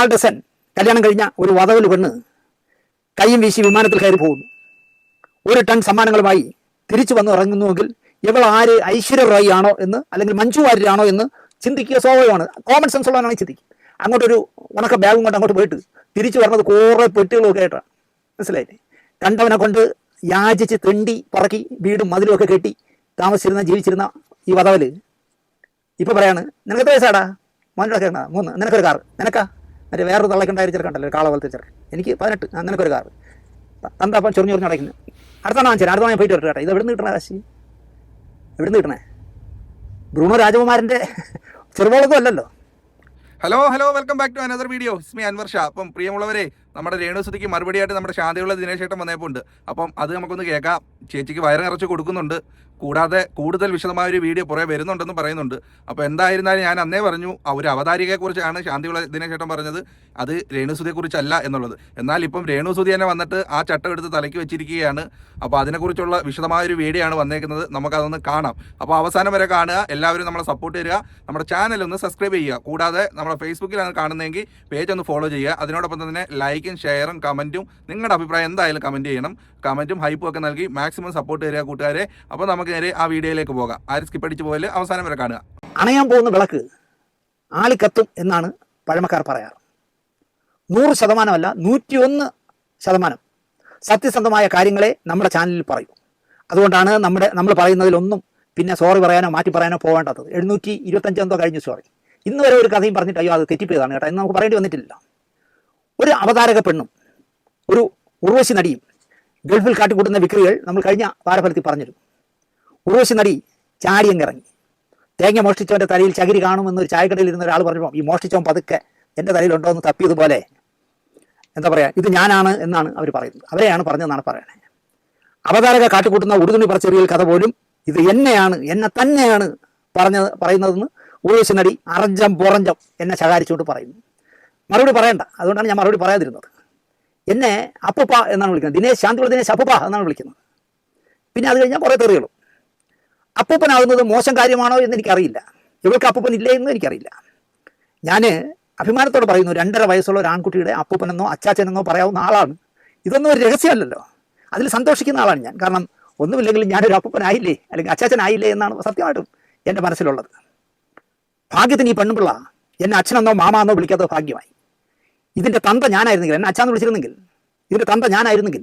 കാൽ ഡസൻ കല്യാണം കഴിഞ്ഞ ഒരു വധവൽ പെണ്ണ് കൈയും വീശി വിമാനത്തിൽ കയറി പോകുന്നു. 1 ടൺ സമ്മാനങ്ങളുമായി തിരിച്ചു വന്ന് ഇറങ്ങുന്നുവെങ്കിൽ ഇവൾ ആര്, ഐശ്വര്യ റോയ് ആണോ എന്ന് അല്ലെങ്കിൽ മഞ്ജു വാര്യരാണോ എന്ന് ചിന്തിക്കുക സ്വാഭാവികമാണ്. കോമൺ സെൻസ് ഉള്ളവനാണെങ്കിൽ ചിന്തിക്കും. അങ്ങോട്ടൊരു ഉണക്ക ബാഗും കൊണ്ട് അങ്ങോട്ട് പോയിട്ട് തിരിച്ചു വരുന്നത് കുറേ പെട്ടികളൊക്കെ ആയിട്ടാണ്. മനസ്സിലായില്ലേ? കണ്ടവനെ കൊണ്ട് യാചിച്ച് തെണ്ടി പറക്കി വീടും മതിലും ഒക്കെ കെട്ടി ജീവിച്ചിരുന്ന ഈ വധവല് ഇപ്പം പറയാണ്, നിനക്ക് എത്ര വയസ്സാടാ? മോനൊക്കെ 3. നിനക്കൊരു കാറ്. നിനക്കാ മറ്റേ വേറൊരു തള്ളക്കുണ്ടായ ചെറുക്കണ്ടല്ലോ, കാള പോലത്തെ ചെറുക്കൻ. എനിക്ക് 18. നിനക്കൊരു കാറ്. തന്താ അപ്പം ചൊറിഞ്ഞു അടയ്ക്കുന്നത്. അടുത്താണ് വാങ്ങിച്ചത്. അടുത്ത ഞാൻ പോയിട്ട് വരട്ടെ കേട്ടോ. ഇത് എവിടെ നിന്ന് കിട്ടണ കാശി? എവിടെ നിന്ന് കിട്ടണേ? ബ്രൂണോ രാജകുമാരൻ്റെ ചെറുപോളൊന്നും അല്ലല്ലോ. Hello welcome back to another video. Ismi Anwar Shah. അപ്പം പ്രിയമുള്ളവരെ, നമ്മുടെ രേണുസുതിക്ക് മറുപടിയായിട്ട് നമ്മുടെ ശാന്തിയുള്ള ദിനേശ് ചേട്ടൻ വന്നപ്പോൾ ഉണ്ട്. അപ്പം അത് നമുക്കൊന്ന് കേൾക്കാം. ചേച്ചിക്ക് വയറ് നിറച്ച് കൊടുക്കുന്നുണ്ട്. കൂടാതെ കൂടുതൽ വിശദമായൊരു വീഡിയോ പുറകെ വരുന്നുണ്ടെന്ന് പറയുന്നുണ്ട്. അപ്പോൾ എന്തായിരുന്നാലും ഞാൻ അന്നേ പറഞ്ഞു, ഒരു അവതാരികയെക്കുറിച്ചാണ് ശാന്തിയുള്ള ദിനേശ് ചേട്ടൻ പറഞ്ഞത്, അത് രേണുസുതിയെക്കുറിച്ചല്ല എന്നുള്ളത്. എന്നാൽ ഇപ്പം രേണുസുതി തന്നെ വന്നിട്ട് ആ ചട്ടം എടുത്ത് തലയ്ക്ക് വെച്ചിരിക്കുകയാണ്. അപ്പോൾ അതിനെക്കുറിച്ചുള്ള വിശദമായൊരു വീഡിയോ ആണ് വന്നേക്കുന്നത്. നമുക്കതൊന്ന് കാണാം. അപ്പോൾ അവസാനം വരെ കാണുക. എല്ലാവരും നമ്മളെ സപ്പോർട്ട് ചെയ്യുക. നമ്മുടെ ചാനൽ ഒന്ന് സബ്സ്ക്രൈബ് ചെയ്യുക. കൂടാതെ നമ്മുടെ ഫേസ്ബുക്കിലാണ് കാണുന്നതെങ്കിൽ പേജ് ഒന്ന് ഫോളോ ചെയ്യുക. അതിനോടൊപ്പം തന്നെ ലൈക്കും ഷെയറും കമൻറ്റും, നിങ്ങളുടെ അഭിപ്രായം എന്തായാലും കമൻറ്റ് ചെയ്യണം. കമൻറ്റും ഹൈപ്പും ഒക്കെ നൽകി മാക്സിമം സപ്പോർട്ട് തരിക കൂട്ടുകാരെ. അപ്പോൾ നമുക്ക് നേരെ ആ വീഡിയോയിലേക്ക് പോകാം. ആരും സ്കിപ്പ് അടിച്ച് പോയാൽ അവസാനം വരെ കാണുക. അണയാൻ പോകുന്ന വിളക്ക് ആളിക്കത്തും എന്നാണ് പഴമക്കാർ പറയാറ്. 100% 101% സത്യസന്ധമായ കാര്യങ്ങളെ നമ്മുടെ ചാനലിൽ പറയൂ. അതുകൊണ്ടാണ് നമ്മൾ പറയുന്നതിലൊന്നും പിന്നെ സോറി പറയാനോ മാറ്റി പറയാനോ പോകേണ്ടത്. 725 എന്തോ കഴിഞ്ഞു സോറി. ഇന്ന് വരെ ഒരു കഥയും പറഞ്ഞിട്ട് അയ്യോ അത് തെറ്റിപ്പോയതാണ് കേട്ടോ എന്ന് നമുക്ക് പറയേണ്ടി വന്നിട്ടില്ല. ഒരു അവതാരക പെണ്ണും ഒരു ഉർവശി നടിയും ഗൾഫിൽ കാട്ടിക്കൂട്ടുന്ന വിക്രികൾ നമ്മൾ കഴിഞ്ഞ വാരഫലത്തിൽ പറഞ്ഞിരുന്നു. ഉർവശി നടി ചാടിയങ്ങിറങ്ങി. തേങ്ങ മോഷ്ടിച്ചവൻ്റെ തലയിൽ ചകിരി കാണുമെന്നൊരു ചായക്കടയിൽ ഇരുന്ന ഒരാൾ പറഞ്ഞപ്പോൾ ഈ മോഷ്ടിച്ചവൻ പതുക്കെ എൻ്റെ തലയിലുണ്ടോ എന്ന് തപ്പിയതുപോലെ എന്താ പറയുക, ഇത് ഞാനാണ് എന്നാണ് അവർ പറയുന്നത്. അവരെയാണ് പറഞ്ഞതെന്നാണ് പറയണേ. അവതാരക കാട്ടിക്കൂട്ടുന്ന ഉടുതുണി പറച്ചെറിയൽ കഥ പോലും ഇത് എന്നെ തന്നെയാണ് പറയുന്നതെന്ന് ഉർവശി നടി അറഞ്ചം പുറഞ്ചം എന്നെ ശകാരിച്ചുകൊണ്ട് പറയുന്നു. മറുപടി പറയണ്ട, അതുകൊണ്ടാണ് ഞാൻ മറുപടി പറയാതിരുന്നത്. എന്നെ അപ്പൂപ്പ എന്നാണ് വിളിക്കുന്നത്. ശാന്തിയുള്ള ദിനേശ് അപ്പൂപ്പ എന്നാണ് വിളിക്കുന്നത്. പിന്നെ അത് കഴിഞ്ഞാൽ കുറേ തെറികളും. അപ്പൂപ്പനാകുന്നത് മോശം കാര്യമാണോ എന്ന് എനിക്കറിയില്ല. ഇവൾക്ക് അപ്പൂപ്പൻ ഇല്ലേ എന്ന് എനിക്കറിയില്ല. ഞാൻ അഭിമാനത്തോടെ പറയുന്നു, 2.5 വയസ്സുള്ള ഒരു ആൺകുട്ടിയുടെ അപ്പൂപ്പനെന്നോ അച്ചാച്ചനെന്നോ പറയാവുന്ന ആളാണ്. ഇതൊന്നും ഒരു രഹസ്യമല്ലല്ലോ. അതിൽ സന്തോഷിക്കുന്ന ആളാണ് ഞാൻ. കാരണം ഒന്നുമില്ലെങ്കിലും ഞാനൊരു അപ്പൂപ്പനായില്ലേ അല്ലെങ്കിൽ അച്ചാച്ചനായില്ലേ എന്നാണ് സത്യമായിട്ടും എൻ്റെ മനസ്സിലുള്ളത്. ഭാഗ്യത്തിന് ഈ പെണ്ണുപിള്ള എന്നെ അച്ഛനെന്നോ മാമാന്നോ വിളിക്കാത്തോ ഭാഗ്യമായി. ഇതിൻ്റെ തന്ത ഞാനായിരുന്നെങ്കിൽ, എന്നെ അച്ഛാന്ന് വിളിച്ചിരുന്നെങ്കിൽ, ഇതിൻ്റെ തന്ത ഞാനായിരുന്നെങ്കിൽ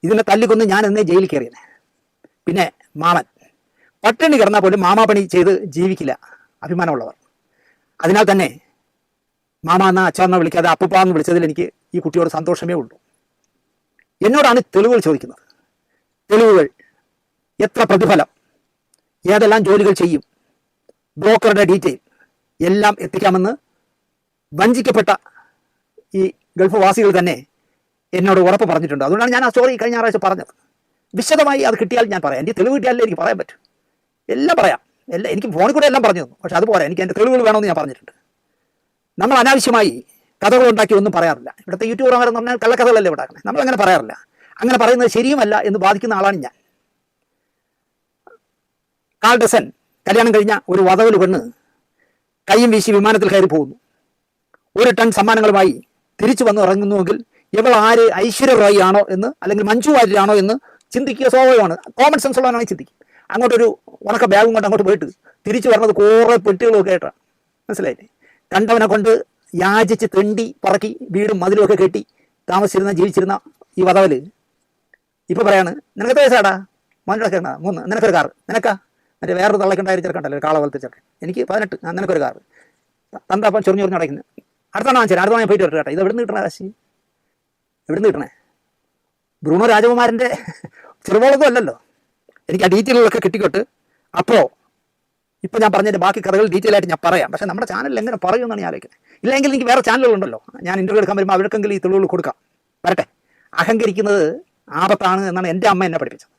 ഇതിനെ തല്ലിക്കൊന്ന് ഞാൻ എന്നേ ജയിലിൽ കയറിയനെ. പിന്നെ മാമൻ പട്ടിണി കിടന്നാൽ പോലും മാമാപണി ചെയ്ത് ജീവിക്കില്ല അഭിമാനമുള്ളവർ. അതിനാൽ തന്നെ മാമ എന്ന അച്ഛനെന്നോ വിളിക്കാതെ അപ്പൂപ്പ എന്ന് വിളിച്ചതിൽ എനിക്ക് ഈ കുട്ടിയോട് സന്തോഷമേ ഉള്ളൂ. എന്നോടാണ് തെളിവുകൾ ചോദിക്കുന്നത്. തെളിവുകൾ, എത്ര പ്രതിഫലം, ഏതെല്ലാം ജോലികൾ ചെയ്യും, ബ്രോക്കറുടെ ഡീറ്റെയിൽ എല്ലാം എത്തിക്കാമെന്ന് വഞ്ചിക്കപ്പെട്ട ഈ ഗൾഫ് വാസികൾ തന്നെ എന്നോട് ഉറപ്പ് പറഞ്ഞിട്ടുണ്ട്. അതുകൊണ്ടാണ് ഞാൻ ആ സ്റ്റോറി കഴിഞ്ഞ ഞായറാഴ്ച പറഞ്ഞത്. വിശദമായി അത് കിട്ടിയാൽ ഞാൻ പറയാം. എൻ്റെ തെളിവ് കിട്ടിയാലേ എനിക്ക് പറയാൻ പറ്റും. എല്ലാം പറയാം. എനിക്ക് ഫോണിൽ കൂടെ എല്ലാം പറഞ്ഞു തന്നു. പക്ഷെ അതുപോലെ എനിക്ക് എൻ്റെ തെളിവുകൾ വേണമെന്ന് ഞാൻ പറഞ്ഞിട്ടുണ്ട്. നമ്മൾ അനാവശ്യമായി കഥകൾ ഉണ്ടാക്കി ഒന്നും പറയാറില്ല. ഇവിടുത്തെ യൂട്യൂബർമാരെന്ന് പറഞ്ഞാൽ കള്ളക്കഥകളല്ലേ ഉണ്ടാക്കുന്നത്. നമ്മളങ്ങനെ പറയാറില്ല. അങ്ങനെ പറയുന്നത് ശരിയുമല്ല എന്ന് ബാധിക്കുന്ന ആളാണ് ഞാൻ. കാൽ ഡസൻ കല്യാണം കഴിഞ്ഞ ഒരു വധവൽ പെണ്ണ് കൈയും വീശി വിമാനത്തിൽ കയറി പോകുന്നു. 1 ടൺ സമ്മാനങ്ങളുമായി തിരിച്ചു വന്ന് ഇറങ്ങുന്നുവെങ്കിൽ ഇവൾ ആര്, ഐശ്വര്യ റോയ് ആണോ എന്ന് അല്ലെങ്കിൽ മഞ്ജു വാര്യരാണോ എന്ന് ചിന്തിക്കുക സ്വാഭാവികമാണ്. കോമൺ സെൻസ് ഉള്ളവനാണെങ്കിൽ ചിന്തിക്കും. അങ്ങോട്ടൊരു ഉണക്ക ബാഗും കൊണ്ട് അങ്ങോട്ട് പോയിട്ട് തിരിച്ചു വരുന്നത് കുറേ പെട്ടികളൊക്കെ ആയിട്ടാണ്. മനസ്സിലായില്ലേ? കണ്ടവനെ കൊണ്ട് യാചിച്ച് തെണ്ടി പറക്കി വീടും മതിലും ഒക്കെ കെട്ടി ജീവിച്ചിരുന്ന ഈ വധവല് ഇപ്പം പറയാണ്, നിനക്ക് എത്ര വയസ്സാടാ? മോനൊക്കെ 3. നിനക്കൊരു കാറ്. നിനക്കാ മറ്റേ വേറൊരു തള്ളക്കുണ്ടായ ചെറുക്കണ്ടല്ലോ, കാള പോലത്തെ ചെറുക്കൻ. എനിക്ക് 18. നിനക്കൊരു കാറ്. തന്താ അപ്പം ചൊറിഞ്ഞു അടയ്ക്കുന്നത്. അടുത്താണ് വാങ്ങിച്ചത്. അടുത്ത ഞാൻ പോയിട്ട് വരട്ടെ കേട്ടോ. ഇത് എവിടെ നിന്ന് കിട്ടണ കാശി? എവിടെ നിന്ന് കിട്ടണേ? ബ്രൂണോ രാജകുമാരൻ്റെ ചെറുപോളൊന്നും അല്ലല്ലോ. എനിക്ക് ആ ഡീറ്റെയിലുകളൊക്കെ കിട്ടിക്കോട്ട്. അപ്പോൾ ഇപ്പോൾ ഞാൻ പറഞ്ഞതിൻ്റെ ബാക്കി കഥകൾ ഡീറ്റെയിൽ ആയിട്ട് ഞാൻ പറയാം. പക്ഷേ നമ്മുടെ ചാനലിൽ എങ്ങനെ പറയുമെന്നാണ് ഞാൻ ആലോചിക്കുന്നത്. ഇല്ലെങ്കിൽ എനിക്ക് വേറെ ചാനലുകളുണ്ടല്ലോ. ഞാൻ ഇൻ്റർവ്യൂ എടുക്കാൻ വരുമ്പോൾ അവർക്കെങ്കിലും ഈ തെളിവുകൾ കൊടുക്കാം. വരട്ടെ. അഹങ്കരിക്കുന്നത് ആപത്താണ് എന്നാണ് എൻ്റെ അമ്മ എന്നെ പഠിപ്പിച്ചത്.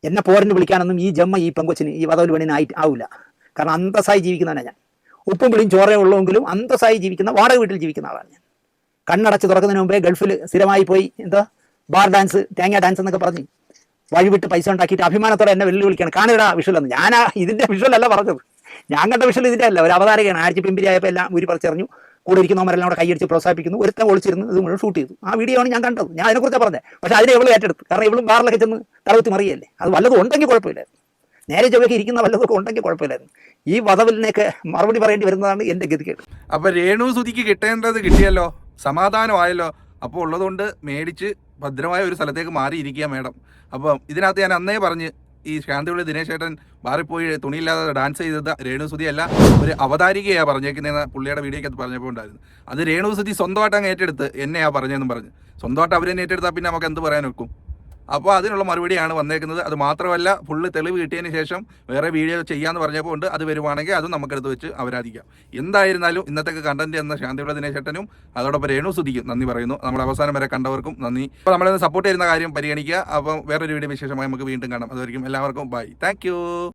എന്നെ പോരന് വിളിക്കാനൊന്നും ഈ ജമ്മ ഈ പെങ്കൊച്ചിന് ഈ വധവൽ പെണ്ണിനായിട്ട് ആവില്ല. കാരണം അന്തസ്സായി ജീവിക്കുന്നതാണ് ഞാൻ. ഉപ്പും പിളിയും ചോറേ ഉള്ളെങ്കിലും അന്തസ്സായി ജീവിക്കുന്ന, വാടക വീട്ടിൽ ജീവിക്കുന്ന ആളാണ് ഞാൻ. കണ്ണടച്ച് തുറക്കുന്നതിന് മുമ്പേ ഗൾഫിൽ സ്ഥിരമായി പോയി ബാർ ഡാൻസ്, തേങ്ങ ഡാൻസ് എന്നൊക്കെ പറഞ്ഞ് വഴിവിട്ട് പൈസ ഉണ്ടാക്കിയിട്ട് അഭിമാനത്തോടെ എന്നെ വെല്ലുവിളിക്കുകയാണ്. കാണിടാ വിഷ്വൽ എന്ന്. ഞാൻ ഇതിൻ്റെ വിഷ്വൽ അല്ല പറഞ്ഞത്. ഞാൻ കണ്ട വിഷ്വൽ ഇതിൻ്റെ അല്ല. ഒരു അവതാരകയാണ്. ആഴ്ച പിമ്പിരിയായപ്പോൾ എല്ലാം ഊരി പറിച്ചെറിഞ്ഞു. കൂടെ ഇരിക്കുന്നവരെല്ലാം കൂടെ കൈയടിച്ച് പ്രോത്സാഹിപ്പിക്കുന്നു. ഒരുത്തൻ ഒളിച്ചിരുന്ന് ഇത് മുഴുവൻ ഷൂട്ട് ചെയ്തു. ആ വീഡിയോ ആണ് ഞാൻ കണ്ടത്. ഞാൻ അതിനെക്കുറിച്ച് പറഞ്ഞത്. പക്ഷേ അതിനെ ഇവള് ഏറ്റെടുത്തു. കാരണം ഇവളും ബാറിലൊക്കെ ചെന്ന് തലകുത്തി മറിയല്ലേ. അത് വല്ലതും ഉണ്ടെങ്കിൽ കുഴപ്പമില്ലായിരുന്നു. നേരെ ചൊവ്വയ്ക്ക് ഇരിക്കുന്ന വല്ലതൊക്കെ ഉണ്ടെങ്കിൽ കുഴപ്പമില്ലായിരുന്നു. ഈ വധവിലിനൊക്കെ മറുപടി പറയേണ്ടി വരുന്നതാണ് എൻ്റെ ഗതികേട്. അപ്പൊ രേണു സുധിക്ക് കിട്ടേണ്ടത് കിട്ടിയല്ലോ, സമാധാനമായല്ലോ. അപ്പോൾ ഉള്ളതുകൊണ്ട് മേടിച്ച് ഭദ്രമായ ഒരു സ്ഥലത്തേക്ക് മാറിയിരിക്കുക മേഡം. അപ്പം ഇതിനകത്ത് ഞാൻ അന്നേ പറഞ്ഞ് ഈ ശാന്തിയുള്ള ദിനേശ് ചേട്ടൻ ബാറിൽ പോയി തുണിയില്ലാതെ ഡാൻസ് ചെയ്തത് രേണു സുധി അല്ല, ഒരു അവതാരികയാണ് പറഞ്ഞേക്കുന്നതെന്ന് പുള്ളിയുടെ വീഡിയോക്കകത്ത് പറഞ്ഞപ്പോൾ ഉണ്ടായിരുന്നു. അത് രേണു സുധി സ്വന്തമായിട്ട് അങ്ങ് ഏറ്റെടുത്ത് എന്നെയാ പറഞ്ഞതെന്നും പറഞ്ഞ് സ്വന്തമായിട്ട് അവരെന്നെ ഏറ്റെടുത്താൽ പിന്നെ നമുക്ക് എന്ത് പറയാൻ വെക്കും. അപ്പോൾ അതിനുള്ള മറുപടിയാണ് വന്നേക്കുന്നത്. അത് മാത്രമല്ല, ഫുള്ള് തെളിവ് കിട്ടിയതിന് ശേഷം വേറെ വീഡിയോ ചെയ്യാമെന്ന് പറഞ്ഞപ്പോൾ ഉണ്ട്. അത് വരുവാണെങ്കിൽ അതും നമുക്കെടുത്ത് വെച്ച് അവരാധിക്കാം. എന്തായിരുന്നാലും ഇന്നത്തെ കണ്ടന്റ് എന്ന ശാന്തിയുള്ള ദിനേശ് ചേട്ടനും അതോടൊപ്പം രേണു സുധിക്കും നന്ദി പറയുന്നു. നമ്മുടെ അവസാനം വരെ കണ്ടവർക്കും നന്ദി. അപ്പോൾ നമ്മളെ സപ്പോർട്ട് ചെയ്യുന്ന കാര്യം പരിഗണിക്കുക. അപ്പം വേറൊരു വീഡിയോ വിശേഷമായി നമുക്ക് വീണ്ടും കാണാം. അതുവരെയും എല്ലാവർക്കും ബൈ. താങ്ക്